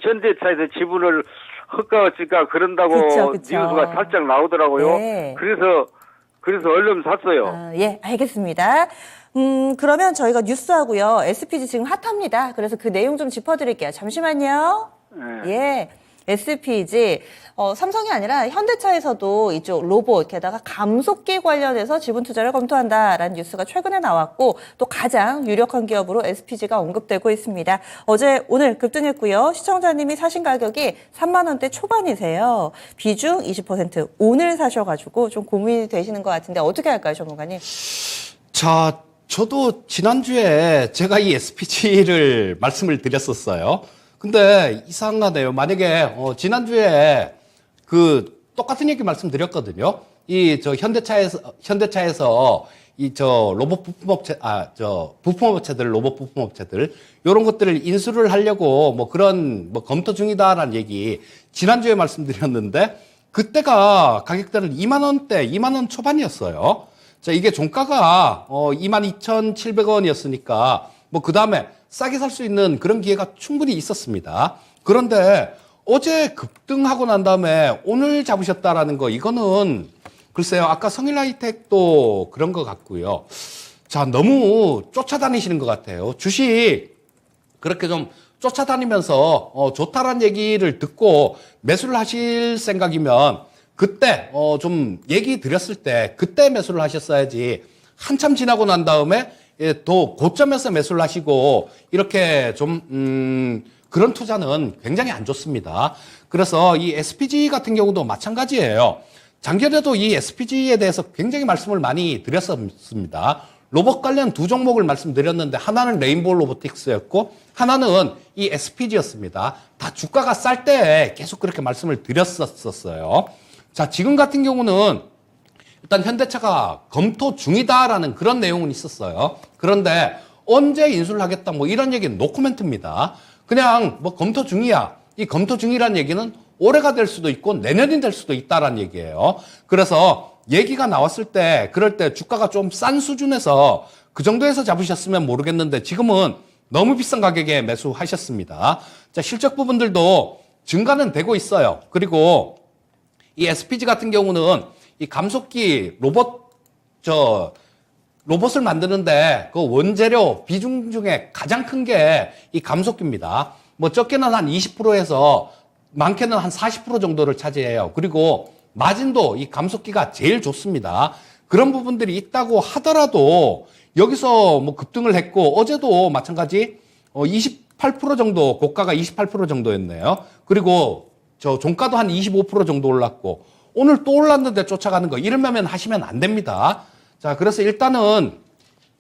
현대차에서 지분을 흑가질까 그런다고 그쵸. 뉴스가 살짝 나오더라고요. 네. 그래서 얼른 샀어요. 예, 알겠습니다. 그러면 저희가 뉴스하고요. SPG 지금 핫합니다. 그래서 그 내용 좀 짚어드릴게요. 잠시만요. 네. 예. SPG, 삼성이 아니라 현대차에서도 이쪽 로봇, 게다가 감속기 관련해서 지분 투자를 검토한다라는 뉴스가 최근에 나왔고, 또 가장 유력한 기업으로 SPG가 언급되고 있습니다. 오늘 급등했고요. 시청자님이 사신 가격이 3만 원대 초반이세요. 비중 20%. 오늘 사셔가지고 좀 고민이 되시는 것 같은데 어떻게 할까요, 전문가님? 자, 저도 지난주에 제가 이 SPG를 말씀을 드렸었어요. 근데 이상하네요. 만약에 지난주에 그 똑같은 얘기 말씀드렸거든요. 이 저 현대차에서 이 저 로봇 부품업체 부품업체들 로봇 부품업체들 요런 것들을 인수를 하려고 뭐 그런 뭐 검토 중이다라는 얘기 지난주에 말씀드렸는데 그때가 가격대는 2만 원대, 2만 원 초반이었어요. 자, 이게 종가가 22,700원이었으니까 뭐 그다음에 싸게 살 수 있는 그런 기회가 충분히 있었습니다. 그런데 어제 급등하고 난 다음에 오늘 잡으셨다라는 거 이거는 글쎄요. 아까 성일하이텍도 그런 것 같고요. 자, 너무 쫓아다니시는 것 같아요. 주식 그렇게 좀 쫓아다니면서 좋다란 얘기를 듣고 매수를 하실 생각이면 그때 좀 얘기 드렸을 때 그때 매수를 하셨어야지 한참 지나고 난 다음에 또 고점에서 매수를 하시고 이렇게 좀 그런 투자는 굉장히 안 좋습니다. 그래서 이 SPG 같은 경우도 마찬가지예요. 작년에도 이 SPG에 대해서 굉장히 말씀을 많이 드렸습니다. 로봇 관련 두 종목을 말씀드렸는데 하나는 레인보우 로보틱스였고 하나는 이 SPG였습니다. 다 주가가 쌀 때 계속 그렇게 말씀을 드렸었어요. 자, 지금 같은 경우는 일단 현대차가 검토 중이다라는 그런 내용은 있었어요. 그런데 언제 인수를 하겠다 뭐 이런 얘기는 노코멘트입니다. 그냥 뭐 검토 중이야. 이 검토 중이라는 얘기는 올해가 될 수도 있고 내년이 될 수도 있다라는 얘기예요. 그래서 얘기가 나왔을 때 그럴 때 주가가 좀 싼 수준에서 그 정도에서 잡으셨으면 모르겠는데 지금은 너무 비싼 가격에 매수하셨습니다. 자, 실적 부분들도 증가는 되고 있어요. 그리고 이 SPG 같은 경우는 이 감속기 로봇을 만드는데 그 원재료 비중 중에 가장 큰 게 이 감속기입니다. 뭐 적게는 한 20%에서 많게는 한 40% 정도를 차지해요. 그리고 마진도 이 감속기가 제일 좋습니다. 그런 부분들이 있다고 하더라도 여기서 뭐 급등을 했고 어제도 마찬가지 28% 정도 고가가 28% 정도였네요. 그리고 저 종가도 한 25% 정도 올랐고 오늘 또 올랐는데 쫓아가는 거 이러면 하시면 안 됩니다. 자, 그래서 일단은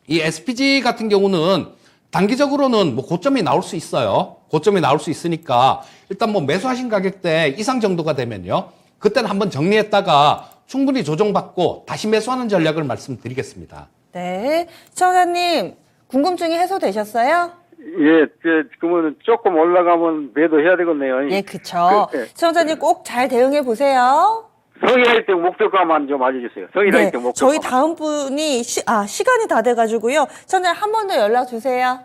이 SPG 같은 경우는 단기적으로는 뭐 고점이 나올 수 있어요. 고점이 나올 수 있으니까 일단 뭐 매수하신 가격대 이상 정도가 되면요. 그때는 한번 정리했다가 충분히 조정받고 다시 매수하는 전략을 말씀드리겠습니다. 네. 시청자님, 궁금증이 해소되셨어요? 예, 그러면 조금 올라가면 매도해야 되겠네요. 예, 그쵸. 시청자님 꼭 잘 대응해 보세요. 성일하이텍 목표가만 좀 알려주세요. 성일하이텍 목표가. 저희 다음 분이 시간이 다 돼가지고요. 시청자님 한 번 더 연락 주세요.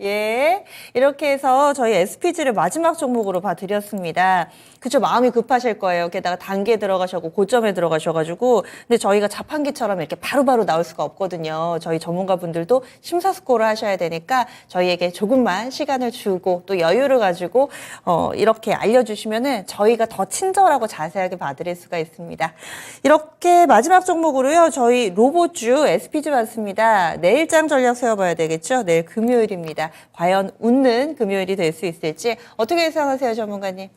예. 이렇게 해서 저희 SPG를 마지막 종목으로 봐드렸습니다. 그쵸, 마음이 급하실 거예요. 게다가 단기에 들어가셔고 고점에 들어가셔가지고. 근데 저희가 자판기처럼 이렇게 바로바로 나올 수가 없거든요. 저희 전문가분들도 심사숙고를 하셔야 되니까 저희에게 조금만 시간을 주고 또 여유를 가지고 이렇게 알려주시면은 저희가 더 친절하고 자세하게 봐드릴 수가 있습니다. 이렇게 마지막 종목으로요. 저희 로봇주 SPG 봤습니다. 내일장 전략 세워봐야 되겠죠. 내일 금요일입니다. 과연 웃는 금요일이 될 수 있을지 어떻게 예상하세요, 전문가님?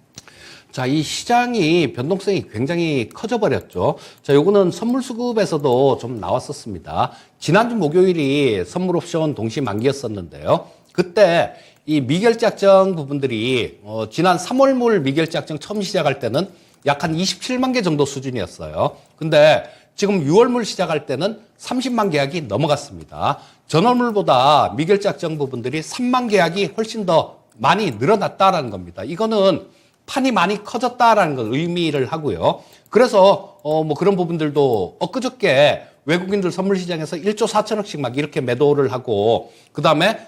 자, 이 시장이 변동성이 굉장히 커져버렸죠. 자, 요거는 선물 수급에서도 좀 나왔었습니다. 지난주 목요일이 선물 옵션 동시 만기였었는데요. 그때 이 미결제 약정 부분들이 지난 3월물 미결제 약정 처음 시작할 때는 약 한 27만 개 정도 수준이었어요. 근데 지금 6월물 시작할 때는 30만 계약이 넘어갔습니다. 전월물보다 미결제 약정 부분들이 3만 계약이 훨씬 더 많이 늘어났다라는 겁니다. 이거는 판이 많이 커졌다라는 걸 의미를 하고요. 그래서 뭐 그런 부분들도 엊그저께 외국인들 선물 시장에서 1조 4천억씩 막 이렇게 매도를 하고 그다음에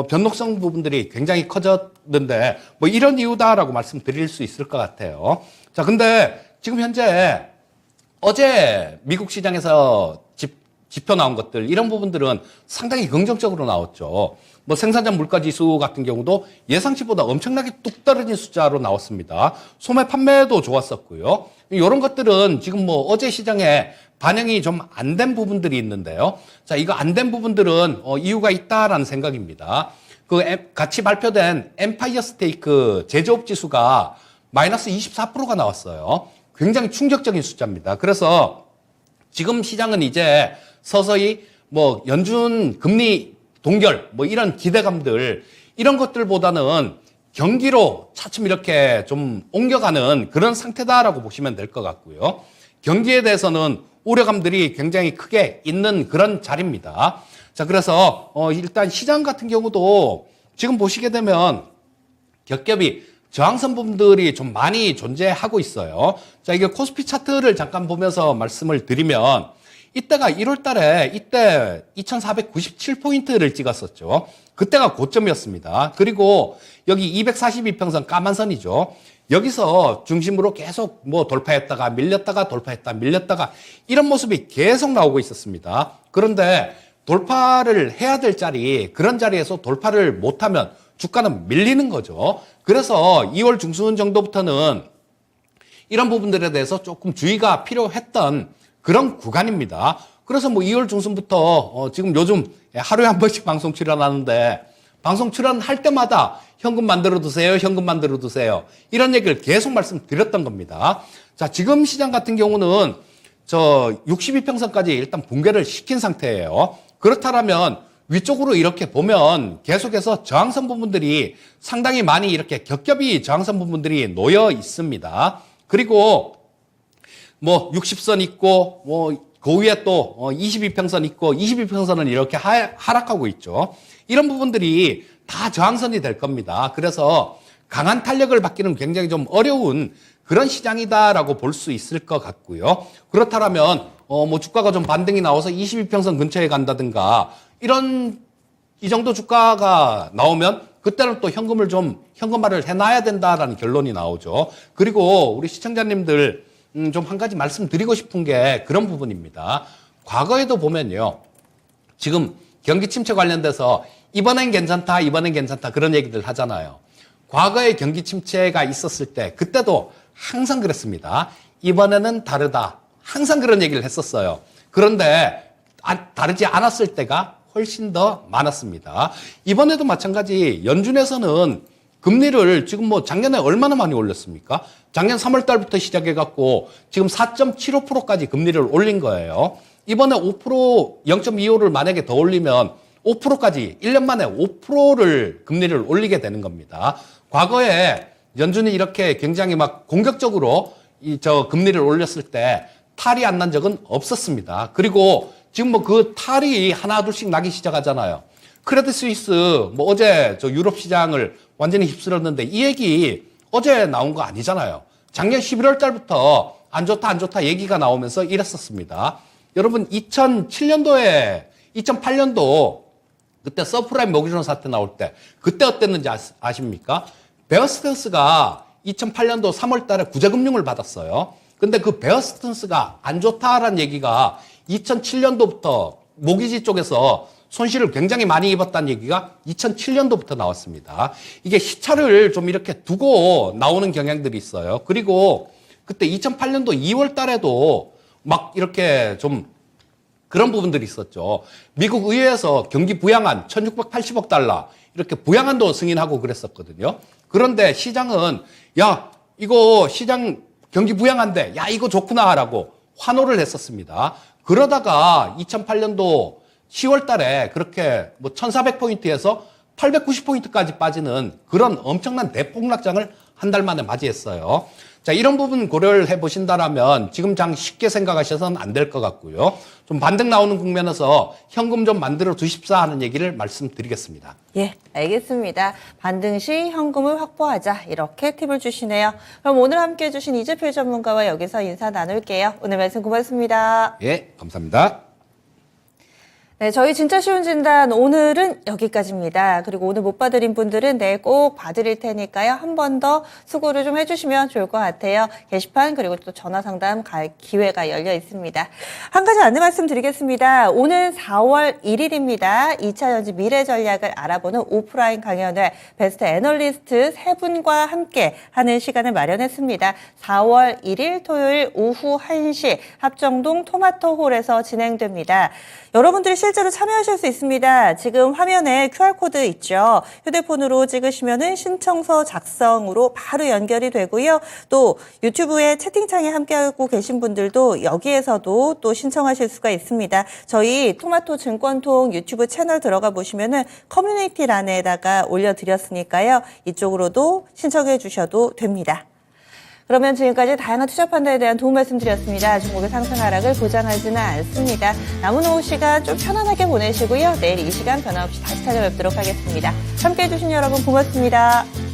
변동성 부분들이 굉장히 커졌는데 뭐 이런 이유다라고 말씀드릴 수 있을 것 같아요. 자, 근데 지금 현재 어제 미국 시장에서 지표 나온 것들 이런 부분들은 상당히 긍정적으로 나왔죠. 뭐 생산자 물가 지수 같은 경우도 예상치보다 엄청나게 뚝 떨어진 숫자로 나왔습니다. 소매 판매도 좋았었고요. 이런 것들은 지금 뭐 어제 시장에 반영이 좀 안 된 부분들이 있는데요. 자, 이거 안 된 부분들은 이유가 있다라는 생각입니다. 같이 발표된 엠파이어 스테이크 제조업 지수가 마이너스 24%가 나왔어요. 굉장히 충격적인 숫자입니다. 그래서 지금 시장은 이제 서서히 뭐 연준 금리 동결 뭐 이런 기대감들 이런 것들보다는 경기로 차츰 이렇게 좀 옮겨가는 그런 상태다라고 보시면 될 것 같고요. 경기에 대해서는 우려감들이 굉장히 크게 있는 그런 자리입니다. 자, 그래서 일단 시장 같은 경우도 지금 보시게 되면 겹겹이 저항선 부분들이 좀 많이 존재하고 있어요. 자, 이게 코스피 차트를 잠깐 보면서 말씀을 드리면 이때가 1월 달에 이때 2497포인트를 찍었었죠. 그때가 고점이었습니다. 그리고 여기 242평선 까만 선이죠. 여기서 중심으로 계속 뭐 돌파했다가 밀렸다가 돌파했다 밀렸다가 이런 모습이 계속 나오고 있었습니다. 그런데 돌파를 해야 될 자리, 그런 자리에서 돌파를 못하면 주가는 밀리는 거죠. 그래서 2월 중순 정도부터는 이런 부분들에 대해서 조금 주의가 필요했던 그런 구간입니다. 그래서 뭐 2월 중순부터 지금 요즘 하루에 한 번씩 방송 출연하는데 방송 출연할 때마다 현금 만들어 두세요, 현금 만들어 두세요. 이런 얘기를 계속 말씀드렸던 겁니다. 자, 지금 시장 같은 경우는 저 62평선까지 일단 붕괴를 시킨 상태예요. 그렇다면 위쪽으로 이렇게 보면 계속해서 저항선 부분들이 상당히 많이 이렇게 겹겹이 저항선 부분들이 놓여 있습니다. 그리고 뭐 60선 있고 뭐 그 위에 또 22평선 있고 22평선은 이렇게 하락하고 있죠. 이런 부분들이 다 저항선이 될 겁니다. 그래서 강한 탄력을 받기는 굉장히 좀 어려운 그런 시장이다라고 볼 수 있을 것 같고요. 그렇다면 뭐 주가가 좀 반등이 나와서 22평선 근처에 간다든가 이 정도 주가가 나오면 그때는 또 현금화를 해놔야 된다라는 결론이 나오죠. 그리고 우리 시청자님들 좀 한 가지 말씀드리고 싶은 게 그런 부분입니다. 과거에도 보면요. 지금 경기 침체 관련돼서 이번엔 괜찮다, 이번엔 괜찮다 그런 얘기들 하잖아요. 과거에 경기 침체가 있었을 때 그때도 항상 그랬습니다. 이번에는 다르다. 항상 그런 얘기를 했었어요. 그런데 다르지 않았을 때가 훨씬 더 많았습니다. 이번에도 마찬가지 연준에서는 금리를 지금 뭐 작년에 얼마나 많이 올렸습니까? 작년 3월 달부터 시작해갖고 지금 4.75%까지 금리를 올린 거예요. 이번에 5%, 0.25를 만약에 더 올리면 5%까지 1년 만에 5%를 금리를 올리게 되는 겁니다. 과거에 연준이 이렇게 굉장히 막 공격적으로 금리를 올렸을 때 탈이 안 난 적은 없었습니다. 그리고 지금 뭐 그 탈이 하나 둘씩 나기 시작하잖아요. 크레딧 스위스 뭐 어제 유럽 시장을 완전히 휩쓸었는데 이 얘기 어제 나온 거 아니잖아요. 작년 11월 달부터 안 좋다 얘기가 나오면서 이랬었습니다. 여러분 2008년도 그때 서프라임 모기존 사태 나올 때 그때 어땠는지 아십니까? 베어 스탠스가 2008년도 3월 달에 구제금융을 받았어요. 근데 그 베어 스탠스가 안 좋다라는 얘기가 2007년도부터 모기지 쪽에서 손실을 굉장히 많이 입었다는 얘기가 2007년도부터 나왔습니다. 이게 시차를 좀 이렇게 두고 나오는 경향들이 있어요. 그리고 그때 2008년도 2월 달에도 막 이렇게 좀 그런 부분들이 있었죠. 미국 의회에서 경기 부양안 1680억 달러 이렇게 부양안도 승인하고 그랬었거든요. 그런데 시장은 야 이거 시장 경기 부양안데 야 이거 좋구나라고 환호를 했었습니다. 그러다가 2008년도 10월 달에 그렇게 뭐 1400포인트에서 890포인트까지 빠지는 그런 엄청난 대폭락장을 한 달 만에 맞이했어요. 자, 이런 부분 고려를 해 보신다라면 지금 장 쉽게 생각하셔서는 안 될 것 같고요. 좀 반등 나오는 국면에서 현금 좀 만들어 두십사 하는 얘기를 말씀드리겠습니다. 예, 알겠습니다. 반등 시 현금을 확보하자 이렇게 팁을 주시네요. 그럼 오늘 함께해 주신 이재필 전문가와 여기서 인사 나눌게요. 오늘 말씀 고맙습니다. 예, 감사합니다. 네, 저희 진짜 쉬운 진단 오늘은 여기까지입니다. 그리고 오늘 못 봐드린 분들은 내일 꼭 봐드릴 테니까요. 한 번 더 수고를 좀 해주시면 좋을 것 같아요. 게시판 그리고 또 전화 상담 갈 기회가 열려 있습니다. 한 가지 안내 말씀드리겠습니다. 오늘 4월 1일입니다. 2차 연지 미래 전략을 알아보는 오프라인 강연을 베스트 애널리스트 3분과 함께 하는 시간을 마련했습니다. 4월 1일 토요일 오후 1시 합정동 토마토홀에서 진행됩니다. 여러분들이 실제로 참여하실 수 있습니다. 지금 화면에 QR코드 있죠. 휴대폰으로 찍으시면은 신청서 작성으로 바로 연결이 되고요. 또 유튜브에 채팅창에 함께하고 계신 분들도 여기에서도 또 신청하실 수가 있습니다. 저희 토마토 증권통 유튜브 채널 들어가 보시면은 커뮤니티란에다가 올려드렸으니까요. 이쪽으로도 신청해 주셔도 됩니다. 그러면 지금까지 다양한 투자 판단에 대한 도움 말씀드렸습니다. 종목의 상승 하락을 보장하지는 않습니다. 남은 오후 시간 좀 편안하게 보내시고요. 내일 이 시간 변함없이 다시 찾아뵙도록 하겠습니다. 함께해 주신 여러분 고맙습니다.